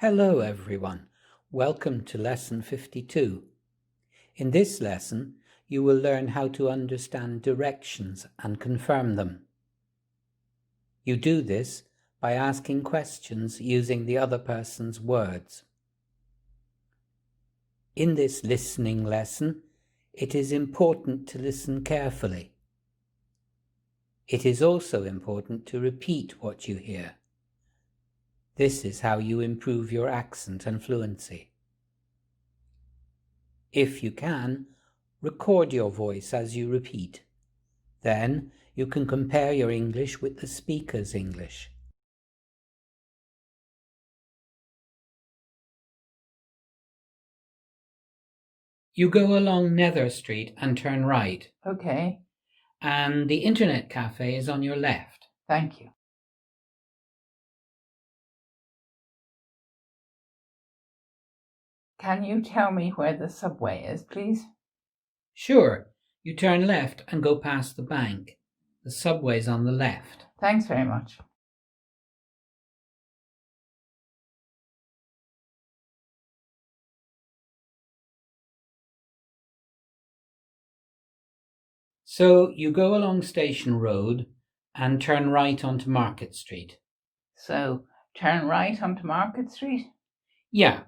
Hello everyone, welcome to lesson 52. In this lesson, you will learn how to understand directions and confirm them. You do this by asking questions using the other person's words. In this listening lesson, it is important to listen carefully. It is also important to repeat what you hear. This is how you improve your accent and fluency. If you can, record your voice as you repeat. Then you can compare your English with the speaker's English. You go along Nether Street and turn right. Okay, And the internet cafe is on your left. thank you. Can you tell me where the subway is, please? Sure, you turn left and go past the bank. The subway's on the left. Thanks very much. So you go along Station Road and turn right onto Market Street. So, turn right onto Market Street? Yeah,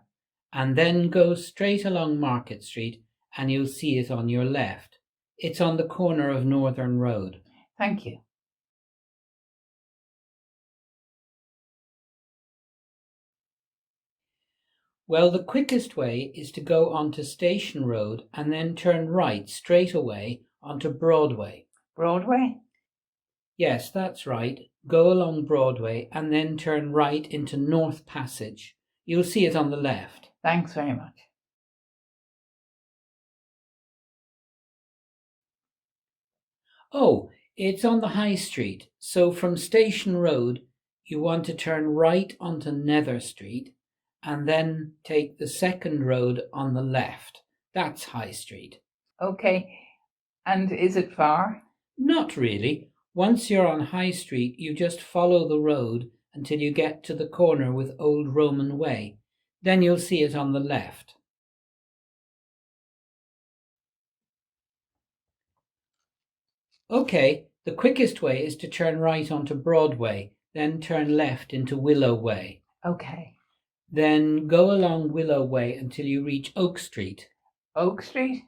and then go straight along Market Street and you'll see it on your left. It's on the corner of Northern Road. Thank you. Well, the quickest way is to go onto Station Road and then turn right straight away onto Broadway. Broadway? Yes, that's right. Go along Broadway and then turn right into North Passage. You'll see it on the left. Thanks very much. Oh, it's on the High Street. So from Station Road, you want to turn right onto Nether Street and then take the second road on the left. That's High Street. Okay, and is it far? Not really. Once you're on High Street, you just follow the road until you get to the corner with Old Roman Way. Then you'll see it on the left. Okay, the quickest way is to turn right onto Broadway, then turn left into Willow Way. Okay. Then go along Willow Way until you reach Oak Street. Oak Street?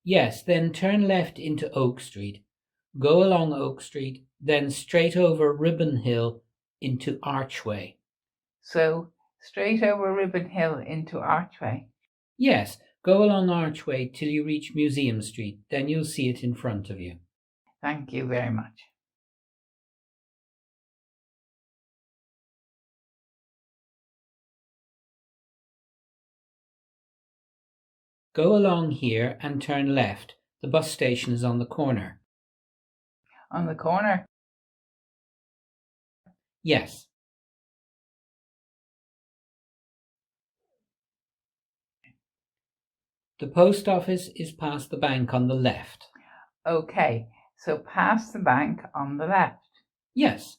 Yes, then turn left into Oak Street. Go along Oak Street, then straight over Ribbon Hill into Archway. So, straight over Ribbon Hill into Archway? Yes, go along Archway till you reach Museum Street, then you'll see it in front of you. Thank you very much. Go along here and turn left. The bus station is on the corner. On the corner? Yes. The post office is past the bank on the left. Okay, so past the bank on the left. Yes.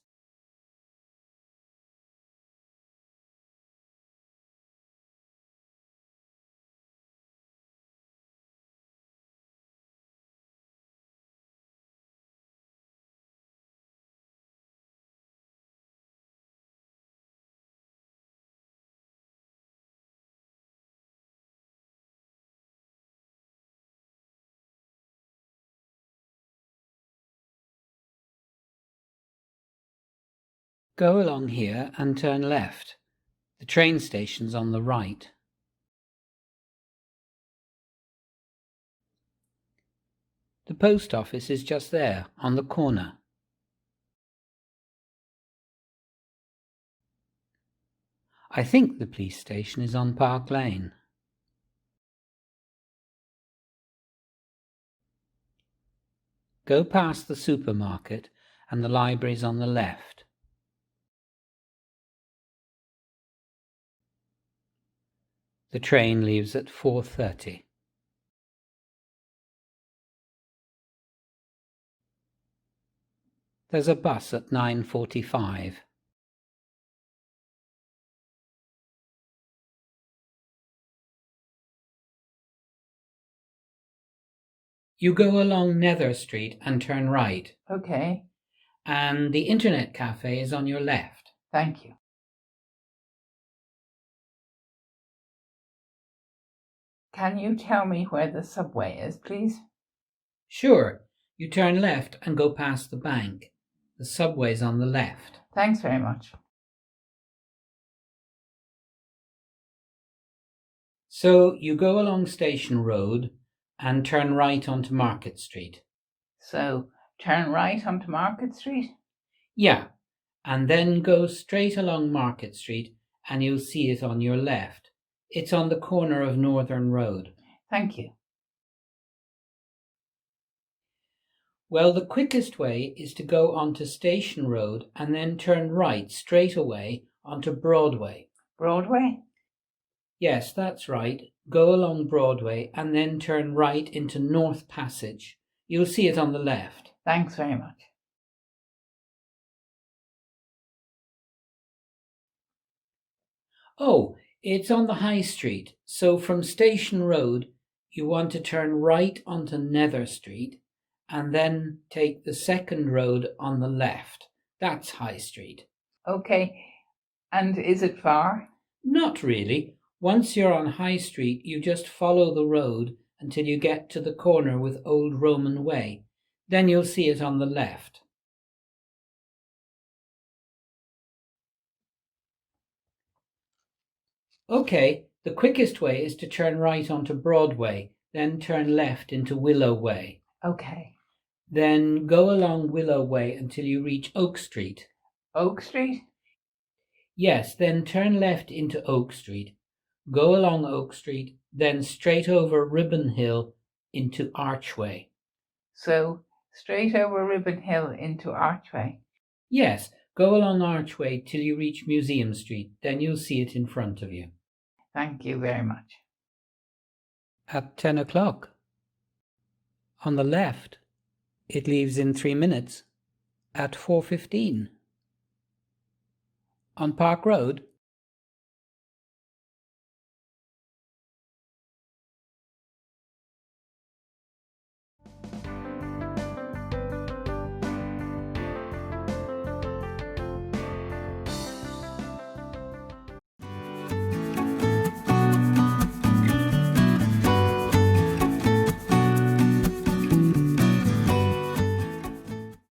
Go along here and turn left. The train station's on the right. The post office is just there, on the corner. I think the police station is on Park Lane. Go past the supermarket and the library's on the left. The train leaves at 4:30. There's a bus at 9:45. You go along Nether Street and turn right, Okay, and the Internet Cafe is on your left. thank you. Can you tell me where the subway is, please? Sure, you turn left and go past the bank. The subway's on the left. Thanks very much. So you go along Station Road and turn right onto Market Street. So, turn right onto Market Street? Yeah, and then go straight along Market Street and you'll see it on your left. It's on the corner of Northern Road. Thank you. Well, the quickest way is to go onto Station Road and then turn right straight away onto Broadway. Broadway? Yes, that's right. Go along Broadway and then turn right into North Passage. You'll see it on the left. Thanks very much. Oh, it's on the High Street. So from Station Road, you want to turn right onto Nether Street and then take the second road on the left. That's High Street. Okay, and is it far? Not really. Once you're on High Street, you just follow the road until you get to the corner with Old Roman Way. Then you'll see it on the left. Okay, the quickest way is to turn right onto Broadway, then turn left into Willow Way. Okay. Then go along Willow Way until you reach Oak Street. Oak Street? Yes, then turn left into Oak Street. Go along Oak Street, then straight over Ribbon Hill into Archway. So, straight over Ribbon Hill into Archway? Yes, go along Archway till you reach Museum Street. Then you'll see it in front of you. Thank you very much. At 10 o'clock. On the left. It leaves in 3 minutes. At 4:15. On Park Road.